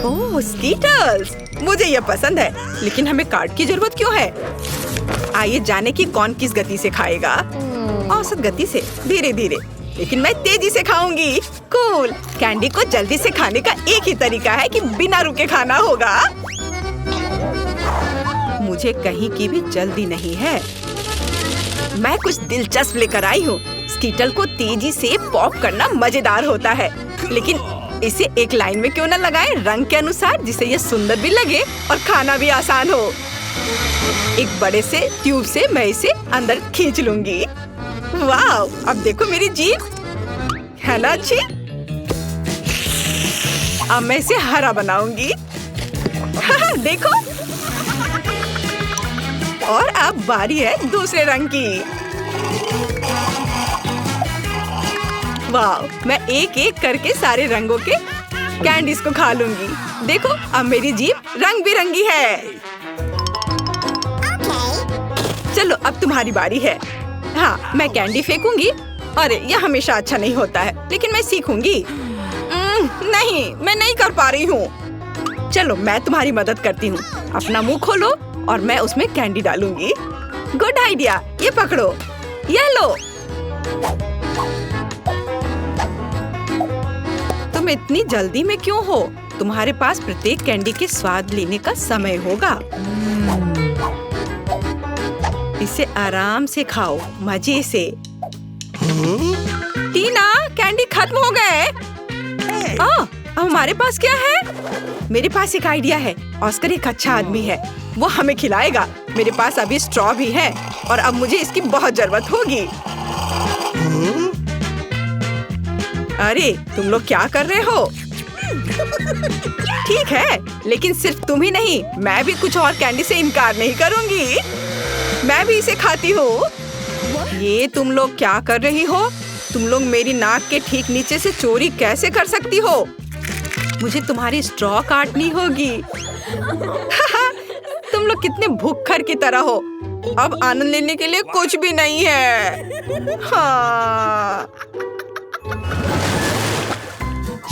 ओह, स्कीटर्स! मुझे ये पसंद है, लेकिन हमें कार्ड की जरूरत क्यों है? आइए जाने कि कौन किस गति से खाएगा। औसत गति से, धीरे धीरे, लेकिन मैं तेजी से खाऊंगी। कूल! कैंडी को जल्दी से खाने का एक ही तरीका है कि बिना रुके खाना होगा। मुझे कहीं की भी जल्दी नहीं है। मैं कुछ दिलचस्प लेकर आई हूँ। स्कीटल को तेजी से पॉप करना मजेदार होता है, लेकिन इसे एक लाइन में क्यों न लगाएं रंग के अनुसार, जिससे ये सुंदर भी लगे और खाना भी आसान हो। एक बड़े से ट्यूब से मैं इसे अंदर खींच लूंगी। वाव! अब देखो मेरी जीभ, है ना अच्छी? अब मैं इसे हरा बनाऊंगी। देखो। और अब बारी है दूसरे रंग की। वाव! मैं एक एक करके सारे रंगों के कैंडीज को खा लूंगी। देखो, अब मेरी जीभ रंग बिरंगी है। चलो, अब तुम्हारी बारी है। हाँ, मैं कैंडी फेंकूंगी। अरे, यह हमेशा अच्छा नहीं होता है, लेकिन मैं सीखूंगी। नहीं, मैं नहीं कर पा रही हूँ। चलो, मैं तुम्हारी मदद करती हूँ। अपना मुंह खोलो और मैं उसमें कैंडी डालूंगी। Good idea. ये पकड़ो, ये लो। तुम इतनी जल्दी में क्यों हो? तुम्हारे पास प्रत्येक कैंडी के स्वाद लेने का समय होगा। इसे आराम से खाओ, मजे से। टीना, कैंडी खत्म हो गए। अब हमारे पास क्या है? मेरे पास एक आइडिया है। ऑस्कर एक अच्छा आदमी है, वो हमें खिलाएगा। मेरे पास अभी स्ट्रॉ भी है और अब मुझे इसकी बहुत जरूरत होगी। अरे, तुम लोग क्या कर रहे हो? ठीक है, लेकिन सिर्फ तुम ही नहीं, मैं भी कुछ और कैंडी से इनकार नहीं करूंगी। मैं भी इसे खाती हूँ। ये तुम लोग क्या कर रही हो? तुम लोग मेरी नाक के ठीक नीचे से चोरी कैसे कर सकती हो? मुझे तुम्हारी स्ट्रॉ काटनी होगी। तुम लोग कितने भुक्खड़ की तरह हो। अब आनंद लेने के लिए कुछ भी नहीं है। हाँ।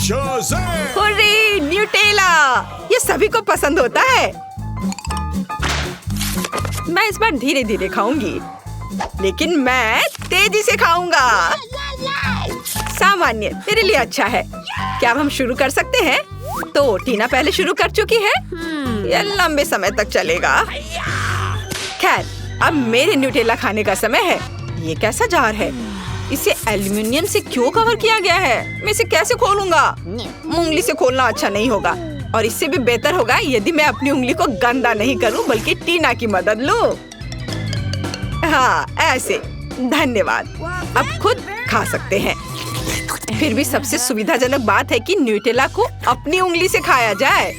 Hurray, Nutella! ये सभी को पसंद होता है। मैं इस बार धीरे धीरे खाऊंगी, लेकिन मैं तेजी से खाऊंगा। सामान्य मेरे लिए अच्छा है। क्या अब हम शुरू कर सकते हैं? तो टीना पहले शुरू कर चुकी है। यह लंबे समय तक चलेगा। खैर, अब मेरे न्यूटेला खाने का समय है। ये कैसा जार है? इसे एल्युमिनियम से क्यों कवर किया गया है? मैं इसे कैसे खोलूंगा? उंगली से खोलना अच्छा नहीं होगा, और इससे भी बेहतर होगा यदि मैं अपनी उंगली को गंदा नहीं करूं, बल्कि टीना की मदद लूं। हाँ, ऐसे। धन्यवाद। अब खुद खा सकते हैं। फिर भी सबसे सुविधाजनक बात है कि न्यूटेला को अपनी उंगली से खाया जाए।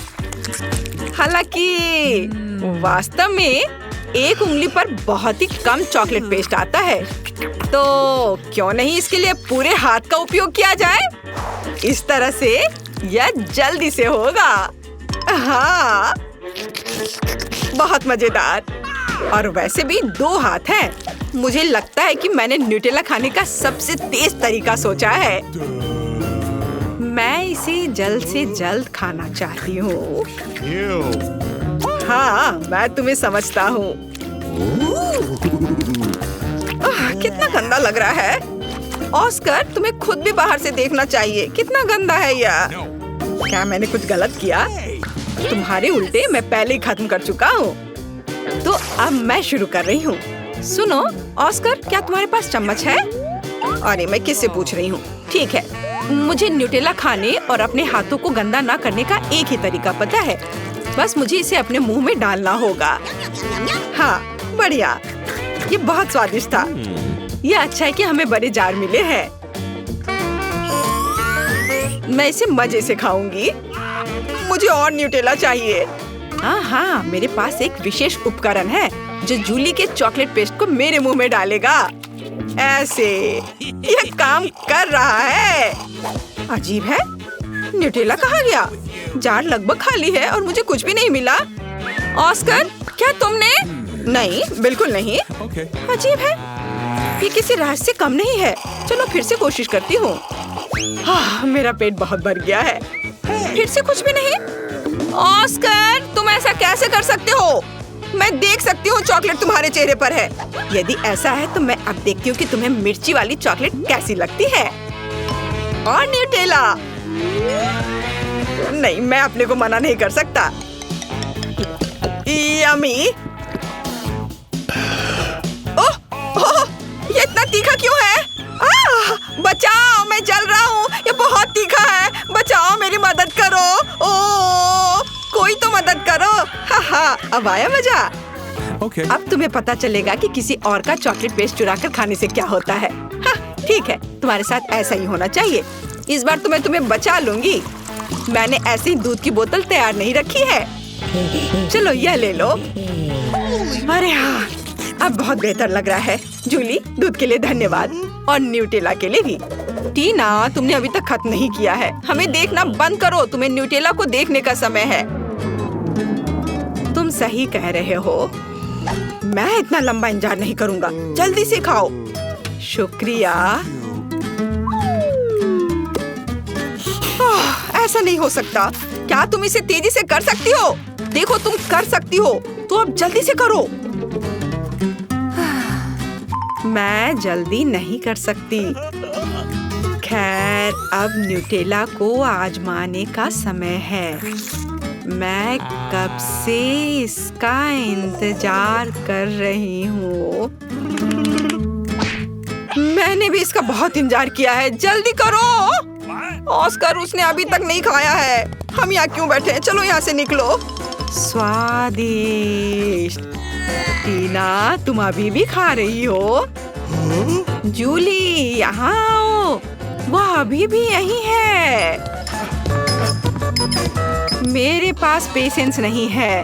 हालांकि वास्तव में एक उंगली पर बहुत ही कम चॉकलेट पेस्ट आता है, तो क्यों नहीं इसके लिए पूरे हाथ का उपयोग किया जाए? इस तरह से यह जल्दी से होगा। हाँ, बहुत मजेदार। और वैसे भी 2 हाथ हैं। मुझे लगता है कि मैंने न्यूटेला खाने का सबसे तेज तरीका सोचा है। मैं इसे जल्द से जल्द खाना चाहती हूँ। हाँ, मैं तुम्हें समझता हूँ। कितना गंदा लग रहा है। ऑस्कर, तुम्हें खुद भी बाहर से देखना चाहिए। कितना गंदा है यह। क्या मैंने कुछ गलत किया? तुम्हारे उल्टे मैं पहले ही खत्म कर चुका हूँ। तो अब मैं शुरू कर रही हूँ। सुनो ऑस्कर, क्या तुम्हारे पास चम्मच है? अरे, मैं किससे पूछ रही हूँ? ठीक है, मुझे न्यूटेला खाने और अपने हाथों को गंदा ना करने का एक ही तरीका पता है। बस मुझे इसे अपने मुंह में डालना होगा। हाँ, बढ़िया। ये बहुत स्वादिष्ट था। ये अच्छा है कि हमें बड़े जार मिले हैं। मैं इसे मजे से खाऊंगी। मुझे और न्यूटेला चाहिए। हाँ, मेरे पास एक विशेष उपकरण है जो जूली के चॉकलेट पेस्ट को मेरे मुंह में डालेगा। ऐसे यह काम कर रहा है। अजीब है, न्यूटेला कहाँ गया? जार लगभग खाली है और मुझे कुछ भी नहीं मिला। ऑस्कर, क्या तुमने? नहीं, बिल्कुल नहीं। अजीब है, ये किसी राज से कम नहीं है। चलो फिर से कोशिश करती हूँ। हाँ, मेरा पेट बहुत भर गया है। फिर से कुछ भी नहीं। ऑस्कर, तुम ऐसा कैसे कर सकते हो? मैं देख सकती हूँ चॉकलेट तुम्हारे चेहरे पर है। यदि ऐसा है तो मैं अब देखती हूँ कि तुम्हें मिर्ची वाली चॉकलेट कैसी लगती है। और न्यूटेला। नहीं, मैं अपने को मना नहीं कर सकता। यम्मी। ओह, ओह, ये इतना तीखा क्यों है? बचाओ, मैं जल रहा हूँ। ये बहुत तीखा है। बचाओ, मेरी मदद करो। ओह, कोई तो मदद करो। अब आया मजा। Okay. अब तुम्हें पता चलेगा कि किसी और का चॉकलेट पेस्ट चुरा कर खाने से क्या होता है। ठीक है, तुम्हारे साथ ऐसा ही होना चाहिए। इस बार तो मैं तुम्हें बचा लूंगी। मैंने ऐसे ही दूध की बोतल तैयार नहीं रखी है। चलो यह ले लो। अरे हाँ, अब बहुत बेहतर लग रहा है। जूली, दूध के लिए धन्यवाद और न्यूटेला के लिए भी। टीना, तुमने अभी तक खत्म नहीं किया है। हमें देखना बंद करो। तुम्हें न्यूटेला को देखने का समय है। तुम सही कह रहे हो। मैं इतना लंबा इंतजार नहीं करूंगा। जल्दी से खाओ। शुक्रिया। ऐसा नहीं हो सकता। क्या तुम इसे तेजी से कर सकती हो? देखो, तुम कर सकती हो। तो अब जल्दी से करो। मैं जल्दी नहीं कर सकती। खैर, अब न्यूटेला को आजमाने का समय है। मैं कब से इसका इंतजार कर रही हूँ। मैंने भी इसका बहुत इंतजार किया है। जल्दी करो। ऑस्कर, उसने अभी तक नहीं खाया है। हम यहाँ क्यों बैठे हैं? चलो यहाँ से निकलो। स्वादिष्ट। टीना, तुम अभी भी खा रही हो? जूली, यहाँ आओ। वह अभी भी यही है। मेरे पास पेशेंस नहीं है।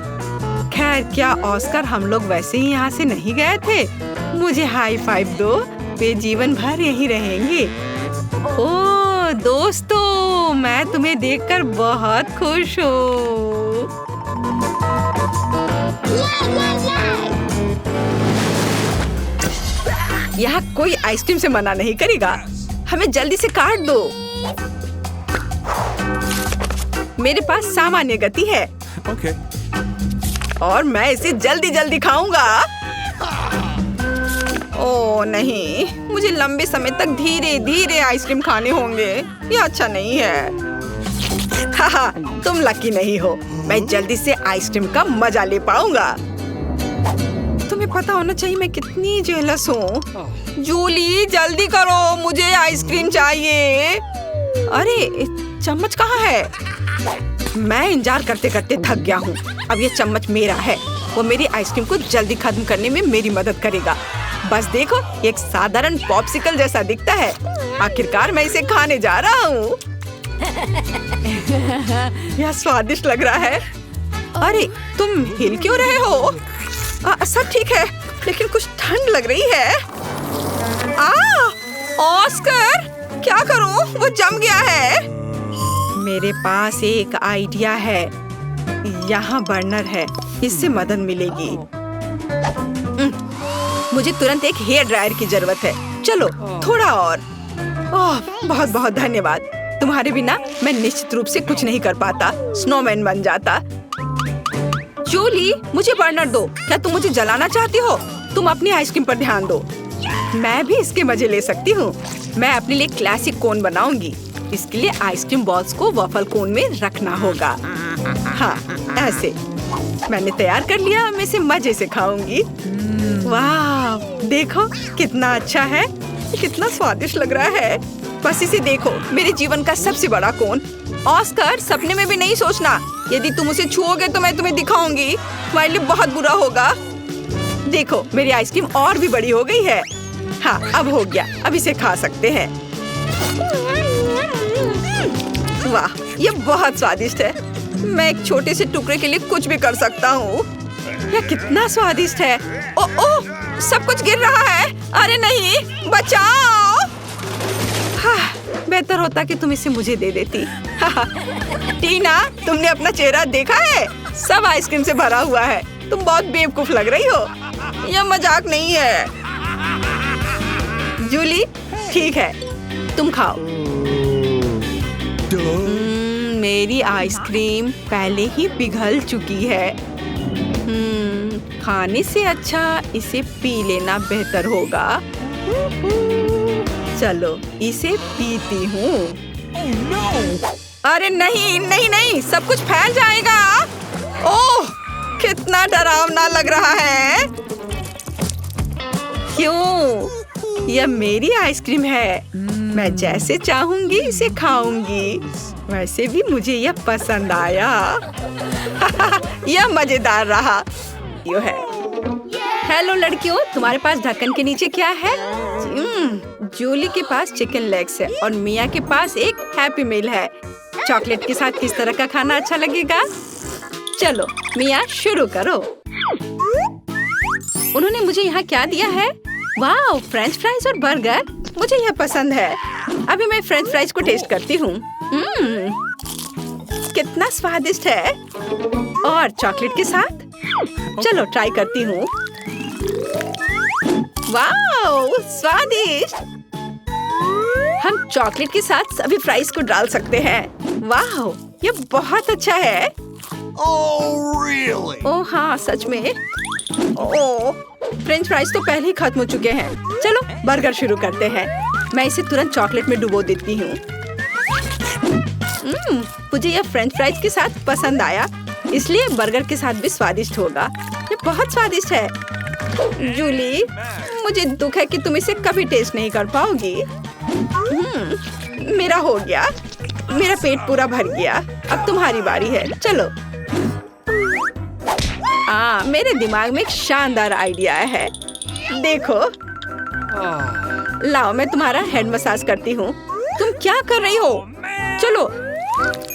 खैर, क्या ऑस्कर, हम लोग वैसे ही यहाँ से नहीं गए थे? मुझे हाई फाइव दो। वे जीवन भर यहीं रहेंगे। ओह दोस्तों, मैं तुम्हें देखकर बहुत खुश हूँ। यहाँ कोई आइसक्रीम से मना नहीं करेगा। हमें जल्दी से काट दो। मेरे पास सामान्य गति है। Okay. और मैं इसे जल्दी जल्दी खाऊंगा। ओह नहीं, मुझे लंबे समय तक धीरे धीरे आइसक्रीम खाने होंगे। ये अच्छा नहीं है। तुम लकी नहीं हो। मैं जल्दी से आइसक्रीम का मजा ले पाऊंगा। तुम्हें पता होना चाहिए मैं कितनी जेलस हूँ। जूली, जल्दी करो, मुझे आइसक्रीम चाहिए। अरे, चम्मच कहाँ है? मैं इंतजार करते करते थक गया हूँ। अब ये चम्मच मेरा है। वो मेरी आइसक्रीम को जल्दी खत्म करने में मेरी मदद करेगा। बस देखो, एक साधारण पॉप्सिकल जैसा दिखता है। आखिरकार मैं इसे खाने जा रहा हूँ। यह स्वादिष्ट लग रहा है। अरे, तुम हिल क्यों रहे हो? सब ठीक है, लेकिन कुछ ठंड लग रही है। ऑस्कर, क्या करूं? वो जम गया है। मेरे पास एक आइडिया है। यहाँ बर्नर है, इससे मदद मिलेगी। मुझे तुरंत एक हेयर ड्रायर की जरूरत है। चलो, थोड़ा और। ओह, बहुत बहुत धन्यवाद। तुम्हारे बिना मैं निश्चित रूप से कुछ नहीं कर पाता। स्नोमैन बन जाता। जूली, मुझे बर्नर दो। क्या तुम मुझे जलाना चाहती हो? तुम अपनी आइसक्रीम पर ध्यान दो। मैं भी इसके मजे ले सकती हूँ। मैं अपने लिए क्लासिक कोन बनाऊंगी। इसके लिए आइसक्रीम बॉल्स को वॉफल कोन में रखना होगा। हाँ, ऐसे। मैंने तैयार कर लिया। मैं इसे मजे से खाऊंगी। वाह, देखो कितना अच्छा है। कितना स्वादिष्ट लग रहा है। बस इसे देखो, मेरे जीवन का सबसे बड़ा कोन। ऑस्कर, सपने में भी नहीं सोचना। यदि तुम उसे छुओगे तो मैं तुम्हें दिखाऊंगी। तुम्हारे लिए बहुत बुरा होगा। देखो, मेरी आइसक्रीम और भी बड़ी हो गई है। हाँ, अब हो गया। अब इसे खा सकते हैं। वाह, ये बहुत स्वादिष्ट है। मैं एक छोटे से टुकड़े के लिए कुछ भी कर सकता हूँ। यह कितना स्वादिष्ट है। ओह, सब कुछ गिर रहा है। अरे नहीं, बचाओ। हाँ, बेहतर होता कि तुम इसे मुझे दे देती। टीना, तुमने अपना चेहरा देखा है? सब आइसक्रीम से भरा हुआ है। तुम बहुत बेवकूफ लग रही हो। यह मजाक नहीं है। जूली, ठीक है, तुम खाओ। मेरी आइसक्रीम पहले ही पिघल चुकी है। खाने से अच्छा इसे पी लेना बेहतर होगा। चलो इसे पीती हूँ। अरे नहीं नहीं नहीं, सब कुछ फैल जाएगा। ओह, कितना डरावना लग रहा है। क्यों? यह मेरी आइसक्रीम है। मैं जैसे चाहूंगी इसे खाऊंगी। वैसे भी मुझे यह पसंद आया। यह मजेदार रहा। यो है। हेलो लड़कियों, तुम्हारे पास ढक्कन के नीचे क्या है? जूली के पास चिकन लेग्स है और मिया के पास एक हैप्पी मील है। चॉकलेट के साथ किस तरह का खाना अच्छा लगेगा? चलो मिया, शुरू करो। उन्होंने मुझे यहाँ क्या दिया है? वाह, फ्रेंच फ्राइज और बर्गर। मुझे यह पसंद है। अभी मैं फ्रेंच फ्राइज को टेस्ट करती हूँ। कितना स्वादिष्ट है। और चॉकलेट के साथ? चलो ट्राई करती हूँ। वाह, स्वादिष्ट। हम चॉकलेट के साथ सभी फ्राइज को डाल सकते हैं। वाह, यह बहुत अच्छा है। ओह हाँ, सच में। ओह, फ्रेंच फ्राइज तो पहले ही खत्म हो चुके हैं। चलो बर्गर शुरू करते हैं। मैं इसे तुरंत चॉकलेट में डुबो देती हूँ। मुझे यह फ्रेंच फ्राइज के साथ पसंद आया, इसलिए बर्गर के साथ भी स्वादिष्ट होगा। ये बहुत स्वादिष्ट है। जूली, मुझे दुख है कि तुम इसे कभी टेस्ट नहीं कर पाओगी। मेरा हो गया। मेरा पेट पूरा भर गया। अब तुम्हारी बारी है। चलो। मेरे दिमाग में एक शानदार आइडिया है। देखो, लाओ मैं तुम्हारा हेड मसाज करती हूँ। तुम क्या कर रही हो? चलो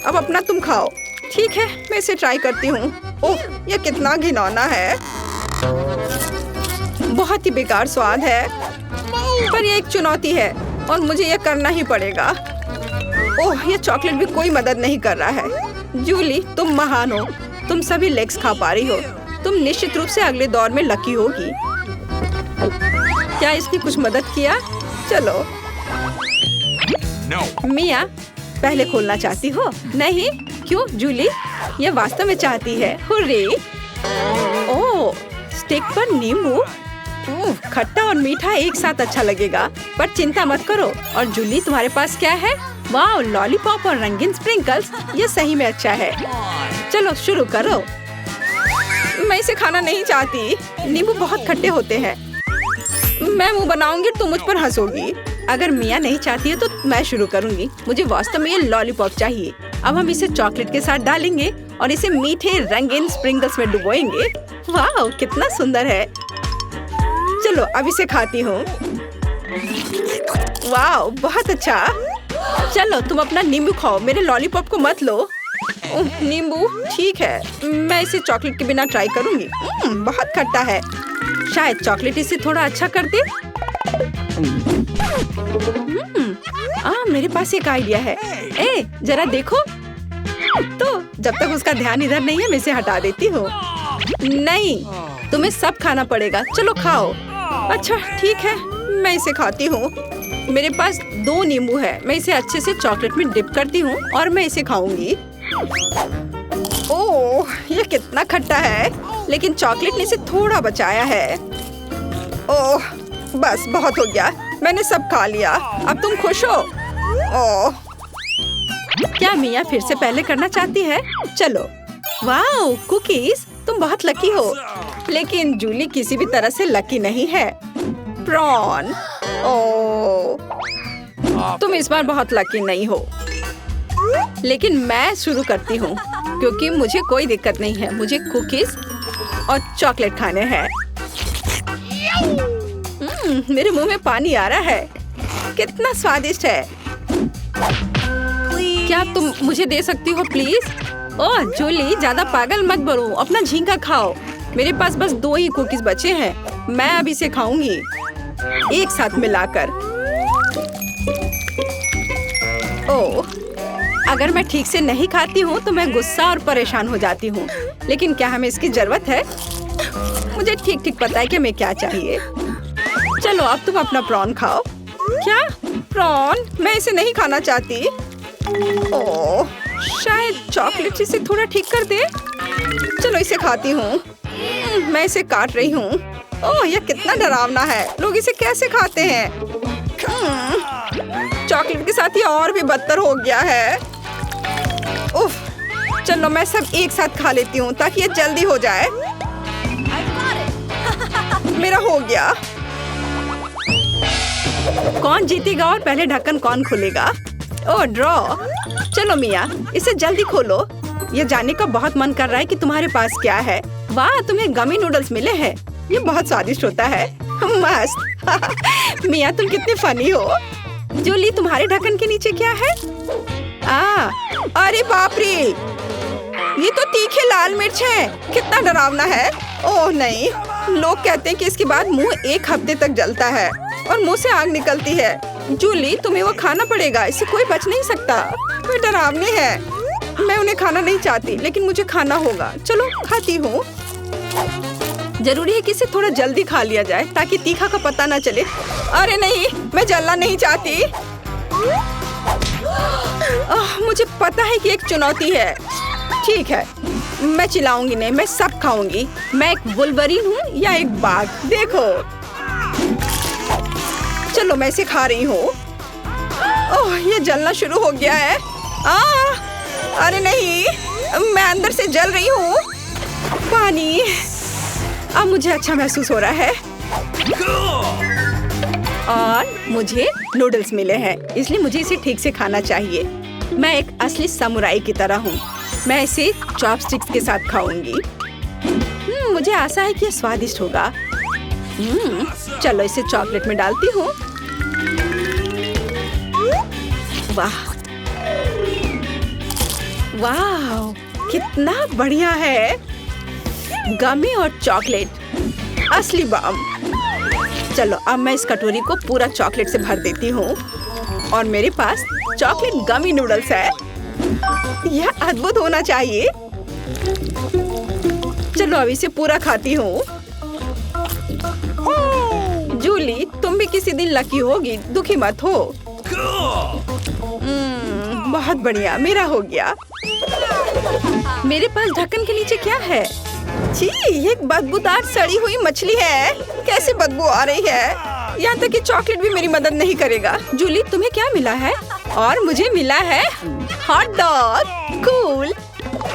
अब अपना तुम खाओ। ठीक है, मैं इसे ट्राई करती हूँ। ओह, यह कितना घिनौना है। बहुत ही बेकार स्वाद है, पर यह एक चुनौती है और मुझे यह करना ही पड़ेगा। ओह, यह चॉकलेट भी कोई मदद नहीं कर रहा है। जूली, तुम महान हो। तुम सभी लेग्स खा पा रही हो। तुम निश्चित रूप से अगले दौर में लकी होगी। क्या इसकी कुछ मदद किया? चलो। मिया, पहले खोलना चाहती हो? नहीं? क्यों जूली? यह वास्तव में चाहती है। हुर्रे! ओह, स्टिक पर नींबू। खट्टा और मीठा एक साथ अच्छा लगेगा, पर चिंता मत करो। और जूली, तुम्हारे पास क्या है? वाह, लॉलीपॉप और रंगीन स्प्रिंकल्स। यह सही में अच्छा है। चलो शुरू करो। मैं इसे खाना नहीं चाहती। नींबू बहुत खट्टे होते हैं। मैं मुंह बनाऊंगी तो मुझ पर हंसोगी। अगर मिया नहीं चाहती है तो मैं शुरू करूंगी। मुझे वास्तव में ये लॉलीपॉप चाहिए। अब हम इसे चॉकलेट के साथ डालेंगे और इसे मीठे रंगीन स्प्रिंकल्स में डुबोएंगे। वाह, कितना सुंदर है। चलो अब इसे खाती हूँ। वाह, बहुत अच्छा। चलो तुम अपना नींबू खाओ, मेरे लॉलीपॉप को मत लो। नींबू ठीक है, मैं इसे चॉकलेट के बिना ट्राई करूंगी। बहुत खट्टा है। शायद चॉकलेट इसे थोड़ा अच्छा कर दे। मेरे पास एक आइडिया है। जरा देखो। तो जब तक उसका ध्यान इधर नहीं है, मैं इसे हटा देती हूँ। नहीं, तुम्हें सब खाना पड़ेगा। चलो खाओ। अच्छा ठीक है, मैं इसे खाती हूँ। मेरे पास 2 नींबू है। मैं इसे अच्छे से चॉकलेट में डिप करती हूँ और मैं इसे खाऊंगी। ओह, ये कितना खट्टा है, लेकिन चॉकलेट ने इसे थोड़ा बचाया है। ओह, बस बहुत हो गया। मैंने सब खा लिया। अब तुम खुश हो? ओह, क्या मिया फिर से पहले करना चाहती है? चलो। वाह, कुकीज, तुम बहुत लकी हो। लेकिन जूली किसी भी तरह से लकी नहीं है। प्रॉन। ओह, तुम इस बार बहुत लकी नहीं हो। लेकिन मैं शुरू करती हूँ क्योंकि मुझे कोई दिक्कत नहीं है। मुझे कुकीज और चॉकलेट खाने हैं। मेरे मुंह में पानी आ रहा है। कितना स्वादिष्ट है। क्या तुम मुझे दे सकती हो प्लीज? ओह जूली, ज्यादा पागल मत बनो। अपना झींगा खाओ। मेरे पास बस 2 ही कुकीज बचे हैं। मैं अब इसे खाऊंगी एक साथ मिलाकर। ओह, अगर मैं ठीक से नहीं खाती हूँ तो मैं गुस्सा और परेशान हो जाती हूँ। लेकिन क्या हमें इसकी जरूरत है? मुझे ठीक ठीक पता है कि हमें क्या चाहिए। चलो अब तुम अपना प्रॉन खाओ। क्या प्रॉन? मैं इसे नहीं खाना चाहती। ओह, शायद चॉकलेट इसे थोड़ा ठीक कर दे। चलो इसे खाती हूँ। मैं इसे काट रही हूँ। ओह, यह कितना डरावना है। लोग इसे कैसे खाते हैं? चॉकलेट के साथ ये और भी बदतर हो गया है। उफ, चलो मैं सब एक साथ खा लेती हूँ ताकि ये जल्दी हो जाए। मेरा हो गया। कौन जीतेगा और पहले ढक्कन कौन खोलेगा? ओह, ड्रॉ। चलो मिया, इसे जल्दी खोलो। ये जानने का बहुत मन कर रहा है कि तुम्हारे पास क्या है। वाह, तुम्हें गमी नूडल्स मिले हैं। ये बहुत स्वादिष्ट होता है। मस्त। मिया, तुम कितनी फनी हो। जूली, तुम्हारे ढक्कन के नीचे क्या है? अरे बाप रे, ये तो तीखे लाल मिर्च है। कितना डरावना है। ओह नहीं, लोग कहते हैं कि इसके बाद मुंह 1 हफ्ते तक जलता है और मुंह से आग निकलती है। जूली, तुम्हें वो खाना पड़ेगा, इससे कोई बच नहीं सकता। वो डरावने हैं। मैं उन्हें खाना नहीं चाहती, लेकिन मुझे खाना होगा। चलो खाती हूँ। जरूरी है कि इसे थोड़ा जल्दी खा लिया जाए ताकि तीखा का पता ना चले। अरे नहीं, मैं जलना नहीं चाहती। मुझे पता है कि एक चुनौती है। ठीक है, मैं चिल्लाऊंगी नहीं, मैं सब खाऊंगी। मैं एक वुल्वरीन हूँ या एक बाघ, देखो। चलो मैं इसे खा रही हूँ। ओह, ये जलना शुरू हो गया है। अरे नहीं, मैं अंदर से जल रही हूँ। पानी। अब मुझे अच्छा महसूस हो रहा है। और मुझे नूडल्स मिले हैं, इसलिए मुझे इसे ठीक से खाना चाहिए। मैं एक असली समुराई की तरह हूँ। मैं इसे चॉपस्टिक्स के साथ खाऊंगी। मुझे आशा है कि यह स्वादिष्ट होगा। चलो इसे चॉकलेट में डालती हूँ। वाह वाह, कितना बढ़िया है। गमी और चॉकलेट, असली बम। चलो अब मैं इस कटोरी को पूरा चॉकलेट से भर देती हूँ और मेरे पास चॉकलेट गमी नूडल्स है। यह अद्भुत होना चाहिए। चलो अब इसे पूरा खाती हूँ। जूली, तुम भी किसी दिन लकी होगी, दुखी मत हो। बहुत बढ़िया, मेरा हो गया। मेरे पास ढक्कन के नीचे क्या है? छी, ये एक बदबूदार सड़ी हुई मछली है। कैसे बदबू आ रही है। यहाँ तक कि चॉकलेट भी मेरी मदद नहीं करेगा। जूली, तुम्हें क्या मिला है? और मुझे मिला है हॉट डॉग। कूल।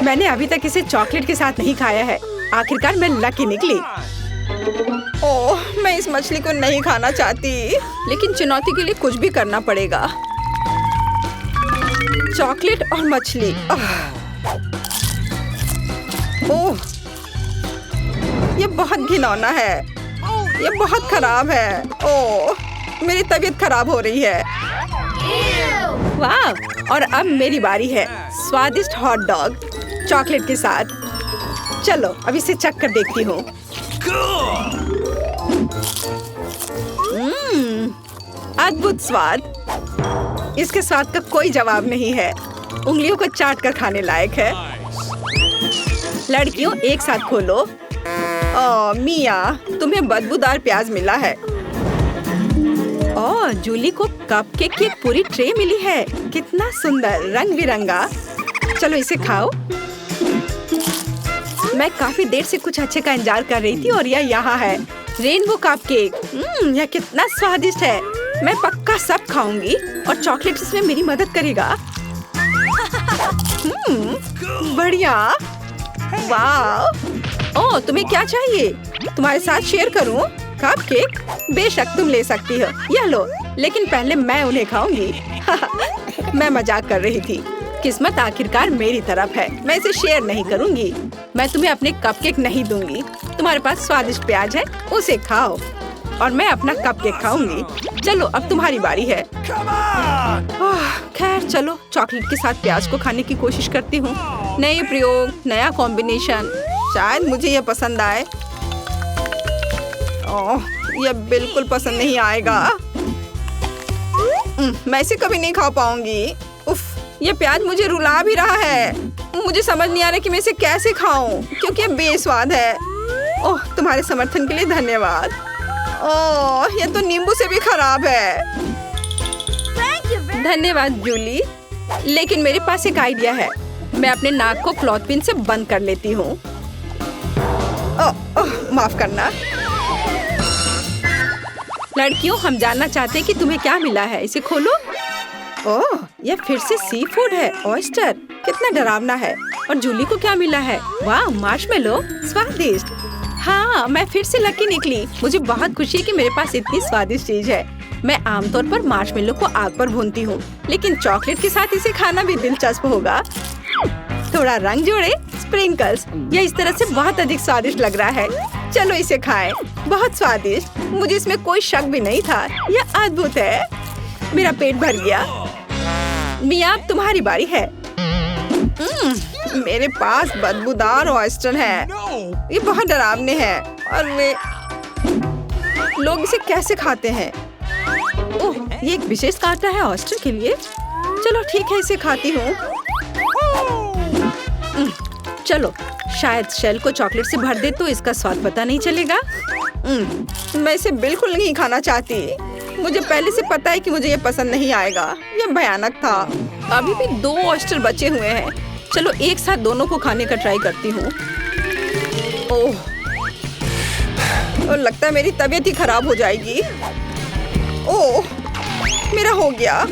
मैंने अभी तक इसे चॉकलेट के साथ नहीं खाया है। आखिरकार मैं लकी निकली। ओह, मैं इस मछली को नहीं खाना चाहती, लेकिन चुनौती के लिए कुछ भी करना पड़ेगा। चॉकलेट और मछली। ओह, ये बहुत घिनौना है। ये बहुत खराब है। ओह, मेरी तबीयत खराब हो रही है। वाह, और अब मेरी बारी है। स्वादिष्ट हॉट डॉग चॉकलेट के साथ। चलो अब इसे चख कर देखती हूँ। अद्भुत स्वाद। इसके स्वाद का कोई जवाब नहीं है। उंगलियों को चाट कर खाने लायक है। लड़कियों, एक साथ खोलो। ओह मिया, तुम्हें बदबूदार प्याज मिला है। ओह, जूली को कपकेक की एक पूरी ट्रे मिली है। कितना सुंदर, रंग बिरंगा। चलो इसे खाओ। मैं काफी देर से कुछ अच्छे का इंतजार कर रही थी और यह यहाँ है, रेनबो कपकेक। यह कितना स्वादिष्ट है। मैं पक्का सब खाऊंगी और चॉकलेट इसमें मेरी मदद करेगा। बढ़िया। वाह। ओह, तुम्हें क्या चाहिए? तुम्हारे साथ शेयर करूं? कपकेक? बेशक तुम ले सकती हो। यह लो, लेकिन पहले मैं उन्हें खाऊंगी। मैं मजाक कर रही थी। किस्मत आखिरकार मेरी तरफ है। मैं इसे शेयर नहीं करूंगी। मैं तुम्हें अपने कपकेक नहीं दूंगी। तुम्हारे पास स्वादिष्ट प्याज है, उसे खाओ और मैं अपना कपकेक खाऊंगी। चलो अब तुम्हारी बारी है। खैर चलो, चॉकलेट के साथ प्याज को खाने की कोशिश करती हूँ। नए प्रयोग, नया कॉम्बिनेशन। शायद मुझे यह पसंद आए। ओह, यह बिल्कुल पसंद नहीं आएगा। मैं इसे कभी नहीं खा पाऊंगी। उफ, ये प्याज मुझे रुला भी रहा है। मुझे समझ नहीं आ रहा कि मैं इसे कैसे खाऊं, क्योंकि ये बेस्वाद है। ओह, तुम्हारे समर्थन के लिए धन्यवाद। ओह, ये तो नींबू से भी खराब है। धन्यवाद जूली। लेकिन मेरे पास एक आइडिया है। मैं अपने नाक को क्लॉथ पिन से बंद कर लेती हूँ। माफ करना। लड़कियों, हम जानना चाहते हैं कि तुम्हें क्या मिला है। इसे खोलो। ओह, यह फिर से सी फूड है। ऑयस्टर, कितना डरावना है। और जूली को क्या मिला है? वाह, मार्शमेलो, स्वादिष्ट। हाँ, मैं फिर से लकी निकली। मुझे बहुत खुशी है कि मेरे पास इतनी स्वादिष्ट चीज है। मैं आमतौर पर मार्शमेलो को आग पर भूनती हूँ, लेकिन चॉकलेट के साथ इसे खाना भी दिलचस्प होगा। थोड़ा रंग जोड़े, स्प्रिंकल्स। यह इस तरह से बहुत अधिक स्वादिष्ट लग रहा है। चलो इसे खाएं। बहुत स्वादिष्ट। मुझे इसमें कोई शक भी नहीं था। यह अद्भुत है। मेरा पेट भर गया। मिया, अब तुम्हारी बारी है। मेरे पास बदबूदार ऑयस्टर है। ये बहुत डरावने हैं और वे लोग इसे कैसे खाते हैं? ओह, ये एक विशेष कांटा है ऑयस्टर के लिए। चलो ठीक है, इसे खाती हूँ। चलो, शायद शेल को चॉकलेट से भर दे तो इसका स्वाद पता नहीं चलेगा। मैं इसे बिल्कुल नहीं खाना चाहती। मुझे पहले से पता है कि मुझे ये पसंद नहीं आएगा। ये भयानक था। अभी भी 2 ऑयस्टर बचे हुए हैं। चलो एक साथ दोनों को खाने का ट्राई करती हूँ। ओह, और लगता है मेरी तबीयत ही खराब हो जाएगी। ओह, मेरा हो गया।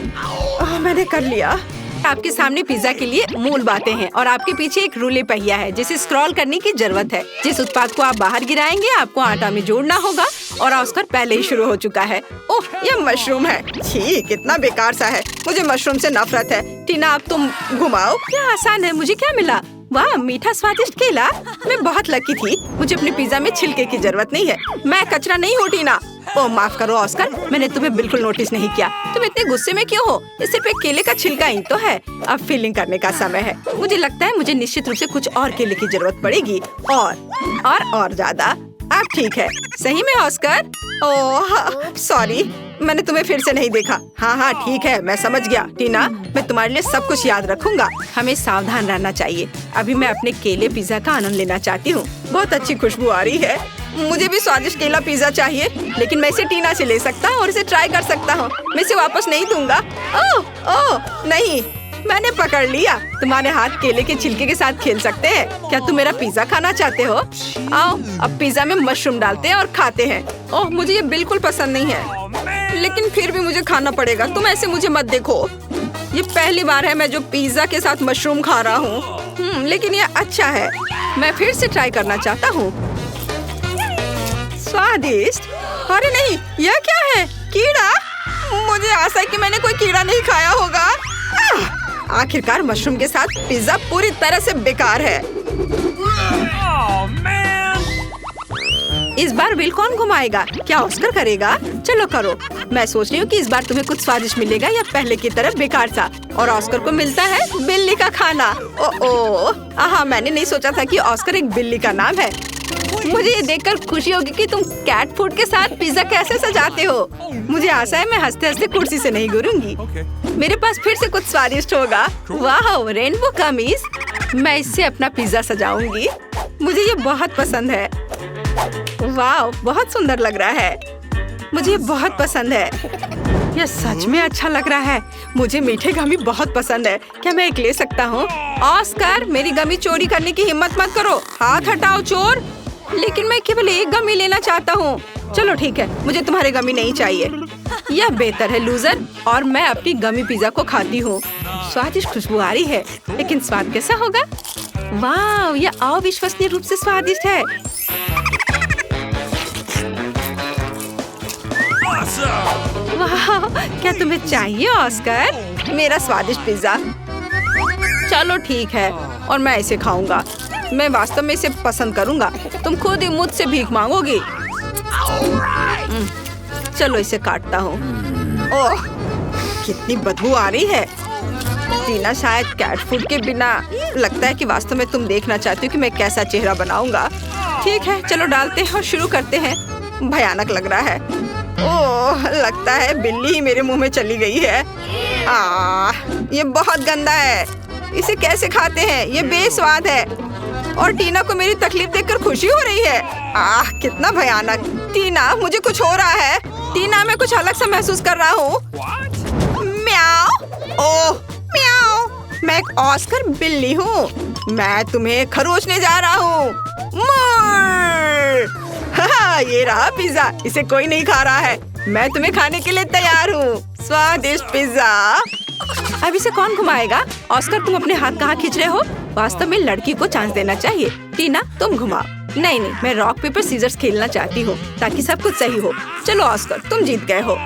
मैंने कर लिया। आपके सामने पिज्जा के लिए मूल बातें हैं और आपके पीछे एक रूले पहिया है जिसे स्क्रॉल करने की जरूरत है। जिस उत्पाद को आप बाहर गिराएंगे आपको आटा में जोड़ना होगा और ऑस्कर पहले ही शुरू हो चुका है। ओह, यह मशरूम है। छी, कितना बेकार सा है। मुझे मशरूम से नफरत है। टीना, अब तुम घुमाओ। क्या आसान है। मुझे क्या मिला? वाह, मीठा स्वादिष्ट केला। मैं बहुत लकी थी। मुझे अपने पिज्जा में छिलके की जरूरत नहीं है। मैं कचरा नहीं हूँ टीना। ओह, माफ करो ऑस्कर, मैंने तुम्हें बिल्कुल नोटिस नहीं किया। तुम इतने गुस्से में क्यों हो? ये सिर्फ एक केले का छिलका ही तो है। अब फीलिंग करने का समय है। मुझे लगता है मुझे निश्चित रूप से कुछ और केले की जरूरत पड़ेगी। और ज्यादा। अब ठीक है। सही में ऑस्कर? ओह सॉरी, मैंने तुम्हें फिर से नहीं देखा। हाँ ठीक है, मैं समझ गया। टीना, मैं तुम्हारे लिए सब कुछ याद रखूंगा। हमें सावधान रहना चाहिए। अभी मैं अपने केले पिज्जा का आनंद लेना चाहती हूँ। बहुत अच्छी खुशबू आ रही है। मुझे भी स्वादिष्ट केला पिज्जा चाहिए, लेकिन मैं इसे टीना से ले सकता हूँ और इसे ट्राई कर सकता हूँ। मैं इसे वापस नहीं दूंगा। ओह नहीं, मैंने पकड़ लिया। तुम्हारे हाथ केले के छिलके के साथ खेल सकते हैं। क्या तुम मेरा पिज्जा खाना चाहते हो? आओ, अब पिज्जा में मशरूम डालते हैं और खाते हैं। ओह, मुझे ये बिल्कुल पसंद नहीं है, लेकिन फिर भी मुझे खाना पड़ेगा। तुम ऐसे मुझे मत देखो। ये पहली बार है मैं जो पिज्जा के साथ मशरूम खा रहा हूँ। लेकिन ये अच्छा है। मैं फिर से ट्राई करना चाहता हूँ। स्वादिष्ट। अरे नहीं, यह क्या है? कीड़ा। मुझे आशा है कि मैंने कोई कीड़ा नहीं खाया होगा। आखिरकार मशरूम के साथ पिज्जा पूरी तरह से बेकार है। इस बार व्हील कौन घुमाएगा? क्या ऑस्कर करेगा? चलो करो। मैं सोच रही हूँ कि इस बार तुम्हें कुछ स्वादिष्ट मिलेगा या पहले की तरह बेकार सा। और ऑस्कर को मिलता है बिल्ली का खाना। ओह, मैंने नहीं सोचा था कि ऑस्कर एक बिल्ली का नाम है। मुझे ये देखकर खुशी होगी कि तुम कैट फूड के साथ पिज्जा कैसे सजाते हो। मुझे आशा है मैं हंसते हंसते कुर्सी से नहीं गिरूंगी। मेरे पास फिर से कुछ स्वादिष्ट होगा। वाह, रेनबो कमीज। मैं इससे अपना पिज्जा सजाऊंगी। मुझे ये बहुत पसंद है। वाह, बहुत सुंदर लग रहा है। मुझे ये बहुत पसंद है। यह सच में अच्छा लग रहा है। मुझे मीठे गमी बहुत पसंद है। क्या मैं एक ले सकता हूँ? ऑस्कर, मेरी गमी चोरी करने की हिम्मत मत करो। हाथ हटाओ चोर। लेकिन मैं केवल एक गमी लेना चाहता हूँ। चलो ठीक है, मुझे तुम्हारे गमी नहीं चाहिए। यह बेहतर है लूजर। और मैं अपनी गमी पिज्जा को खाती हूँ। स्वादिष्ट खुशबू आ रही है, लेकिन स्वाद कैसा होगा? वाह, यह अविश्वसनीय रूप से स्वादिष्ट है। वाह, क्या तुम्हें चाहिए ऑस्कर? मेरा स्वादिष्ट पिज्जा। चलो ठीक है, और मैं इसे खाऊंगा। मैं वास्तव में इसे पसंद करूंगा। तुम खुद ही मुझसे भीख मांगोगी। चलो इसे काटता हूँ। ओह, कितनी बदबू आ रही है। टीना, शायद कैट फूड के बिना लगता है कि वास्तव में तुम देखना चाहती हो कि मैं कैसा चेहरा बनाऊंगा। ठीक है, चलो डालते हैं और शुरू करते हैं। भयानक लग रहा है। ओह, लगता है बिल्ली ही मेरे मुंह में चली गई है। ये बहुत गंदा है। इसे कैसे खाते हैं? ये बेस्वाद है। और टीना को मेरी तकलीफ देखकर खुशी हो रही है। कितना भयानक। टीना, मुझे कुछ हो रहा है। टीना, मैं कुछ अलग सा महसूस कर रहा हूँ। म्याऊ। ओह, म्याऊ। मैं एक ऑस्कर बिल्ली हूँ। मैं तुम्हें खरोचने जा रहा हूँ। ये रहा पिज्जा। इसे कोई नहीं खा रहा है। मैं तुम्हें खाने के लिए तैयार हूँ। स्वादिष्ट पिज्जा। अब इसे कौन घुमाएगा? ऑस्कर, तुम अपने हाथ कहाँ खींच रहे हो? वास्तव में लड़की को चांस देना चाहिए। टीना, तुम घुमाओ। नहीं, मैं रॉक पेपर सीजर्स खेलना चाहती हूँ ताकि सब कुछ सही हो। चलो ऑस्कर, तुम जीत गए हो।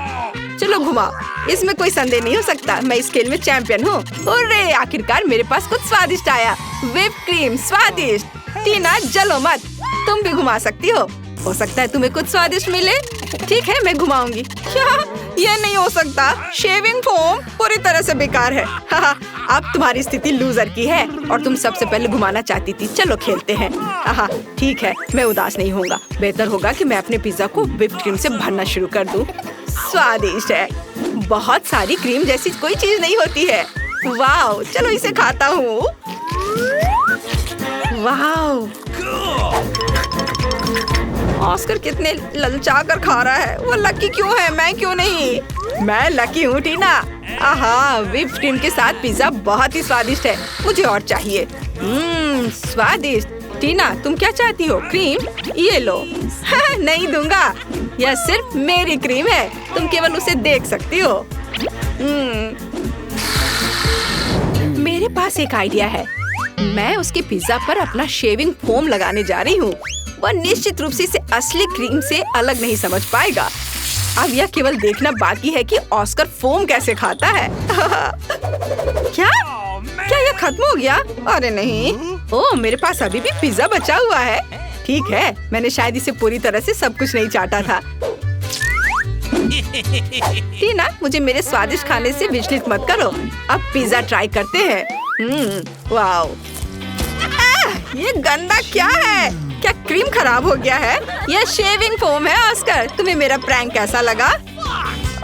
चलो घुमाओ। इसमें कोई संदेह नहीं हो सकता, मैं इस खेल में चैंपियन हूँ। अरे आखिरकार मेरे पास कुछ स्वादिष्ट आया। व्हिप क्रीम स्वादिष्ट। टीना जलो मत, तुम भी घुमा सकती हो सकता है तुम्हें कुछ स्वादिष्ट मिले। ठीक है, मैं घुमाऊंगी। क्या? ये नहीं हो सकता। शेविंग फोम पूरी तरह से बेकार है। अब तुम्हारी स्थिति लूजर की है और तुम सबसे पहले घुमाना चाहती थी। चलो खेलते हैं। ठीक है, मैं उदास नहीं होऊंगा। बेहतर होगा कि मैं अपने पिज्जा को व्हिप क्रीम से भरना शुरू कर दूं। स्वादिष्ट है। बहुत सारी क्रीम जैसी कोई चीज नहीं होती है। वाह, चलो इसे खाता हूँ। वाह, ऑस्कर कितने ललचा कर खा रहा है। वो लकी क्यों है, मैं क्यों नहीं? मैं लकी हूँ टीना। व्हिप क्रीम के साथ पिज्जा बहुत ही स्वादिष्ट है। मुझे और चाहिए। स्वादिष्ट। टीना, तुम क्या चाहती हो? क्रीम? ये लो। नहीं दूंगा। यह सिर्फ मेरी क्रीम है, तुम केवल उसे देख सकती हो। मेरे पास एक आइडिया है। मैं उसके पिज्जा पर अपना शेविंग फोम लगाने जा रही हूँ। वह निश्चित रूप से इसे असली क्रीम से अलग नहीं समझ पाएगा। अब यह केवल देखना बाकी है कि ऑस्कर फोम कैसे खाता है। क्या यह खत्म हो गया? अरे नहीं। ओह, मेरे पास अभी भी पिज्जा बचा हुआ है। ठीक है, मैंने शायद इसे पूरी तरह से सब कुछ नहीं चाटा था। टीना, मुझे मेरे स्वादिष्ट खाने से विचलित मत करो। अब पिज्जा ट्राई करते हैं। वाओ, ये गंदा क्या है? क्या क्रीम खराब हो गया है? यह शेविंग फोम है। ऑस्कर, तुम्हें मेरा प्रैंक कैसा लगा?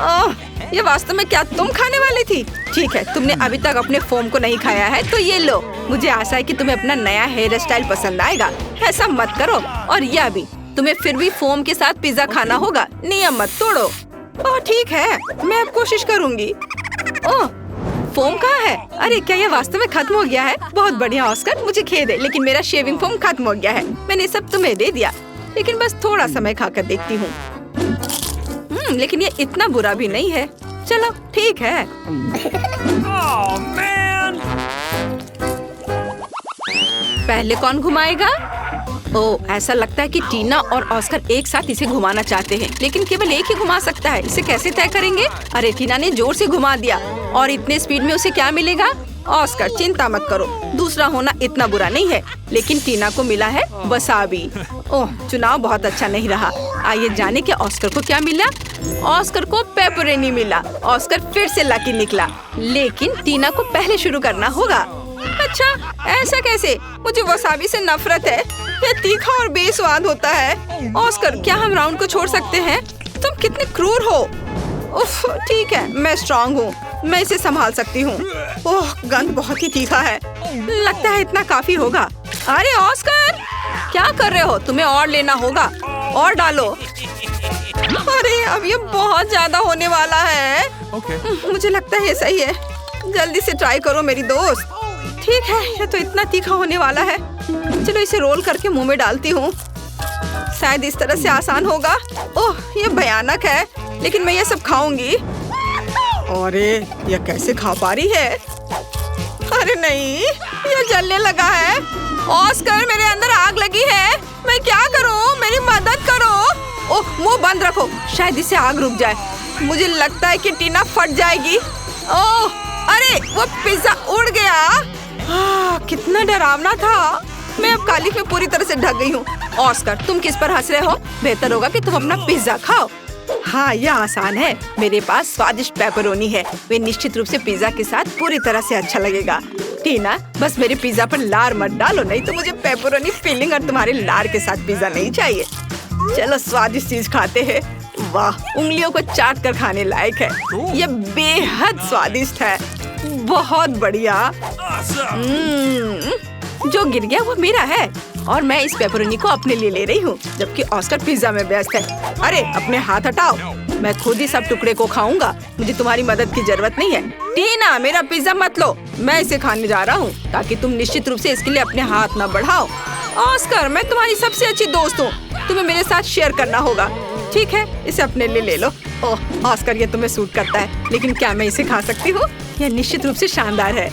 ओह, ये वास्तव में क्या तुम खाने वाली थी? ठीक है, तुमने अभी तक अपने फोम को नहीं खाया है तो ये लो। मुझे आशा है कि तुम्हें अपना नया हेयर स्टाइल पसंद आएगा। ऐसा मत करो। और यह भी, तुम्हें फिर भी फोम के साथ पिज्जा खाना होगा। नियम मत तोड़ो। ओह ठीक है, मैं अब कोशिश करूँगी। ओह, फोम कहाँ है? अरे क्या यह वास्तव में खत्म हो गया है? बहुत बढ़िया ऑस्कर, मुझे खेद है लेकिन मेरा शेविंग फोम खत्म हो गया है। मैंने सब तुम्हें दे दिया, लेकिन बस थोड़ा समय खाकर देखती हूँ। लेकिन ये इतना बुरा भी नहीं है। चलो ठीक है। पहले कौन घुमाएगा? ओह, ऐसा लगता है कि टीना और ऑस्कर एक साथ इसे घुमाना चाहते हैं, लेकिन केवल एक ही घुमा सकता है। इसे कैसे तय करेंगे? अरे टीना ने जोर से घुमा दिया और इतने स्पीड में उसे क्या मिलेगा? ऑस्कर, चिंता मत करो, दूसरा होना इतना बुरा नहीं है। लेकिन टीना को मिला है वसाबी। ओह, चुनाव बहुत अच्छा नहीं रहा। आइए जाने कि ऑस्कर को क्या मिला। ऑस्कर को पेपरोनी मिला। ऑस्कर फिर से लकी निकला, लेकिन टीना को पहले शुरू करना होगा। अच्छा, ऐसा कैसे? मुझे वसाबी से नफरत है। यह तीखा और बेस्वाद होता है। ऑस्कर, क्या हम राउंड को छोड़ सकते हैं? तुम कितने क्रूर हो। उफ, ठीक है, मैं स्ट्रॉन्ग हूँ, मैं इसे संभाल सकती हूँ। ओह, गंध बहुत ही तीखा है। लगता है इतना काफी होगा। अरे ऑस्कर, क्या कर रहे हो? तुम्हें और लेना होगा। और डालो। अरे अब ये बहुत ज्यादा होने वाला है। मुझे लगता है ये सही है। जल्दी से ट्राई करो मेरी दोस्त। ठीक है, ये तो इतना तीखा होने वाला है। चलो इसे रोल करके मुंह में डालती हूँ। शायद इस तरह से आसान होगा। ओह, ये भयानक है, लेकिन मैं ये सब खाऊंगी। अरे ये कैसे खा पा रही है? अरे नहीं, ये जलने लगा है। ऑस्कर, मेरे अंदर आग लगी है। मैं क्या करूँ? मेरी मदद करो। ओह, मुंह बंद रखो, शायद इससे आग रुक जाए। मुझे लगता है कि टीना फट जाएगी। ओह, अरे वो पिज्जा उड़ गया। कितना डरावना था। मैं अब कालिख में पूरी तरह से ढक गई हूँ। ऑस्कर, तुम किस पर हंस रहे हो? बेहतर होगा कि तुम अपना पिज्जा खाओ। हाँ, यह आसान है। मेरे पास स्वादिष्ट पेपरोनी है। वे निश्चित रूप से पिज्जा के साथ पूरी तरह से अच्छा लगेगा। टीना, बस मेरे पिज्जा पर लार मत डालो, नहीं तो मुझे पेपरोनी फिलिंग और तुम्हारे लार के साथ पिज्जा नहीं चाहिए। चलो स्वादिष्ट चीज खाते हैं। वाह, उंगलियों को चाट कर खाने लायक है। यह बेहद स्वादिष्ट है। बहुत बढ़िया। जो गिर गया वो मेरा है और मैं इस पेपरोनी को अपने लिए ले रही हूँ, जबकि ऑस्कर पिज्जा में व्यस्त है। अरे अपने हाथ हटाओ। मैं खुद ही सब टुकड़े को खाऊंगा। मुझे तुम्हारी मदद की जरूरत नहीं है। टीना, मेरा पिज्जा मत लो, मैं इसे खाने जा रहा हूँ, ताकि तुम निश्चित रूप से इसके लिए अपने हाथ न बढ़ाओ। ऑस्कर, मैं तुम्हारी सबसे अच्छी दोस्त हूँ, तुम्हें मेरे साथ शेयर करना होगा। ठीक है, इसे अपने लिए ले लो। ओह ऑस्कर, ये तुम्हें सूट करता है, लेकिन क्या मैं इसे खा सकती हूँ? यह निश्चित रूप से शानदार है।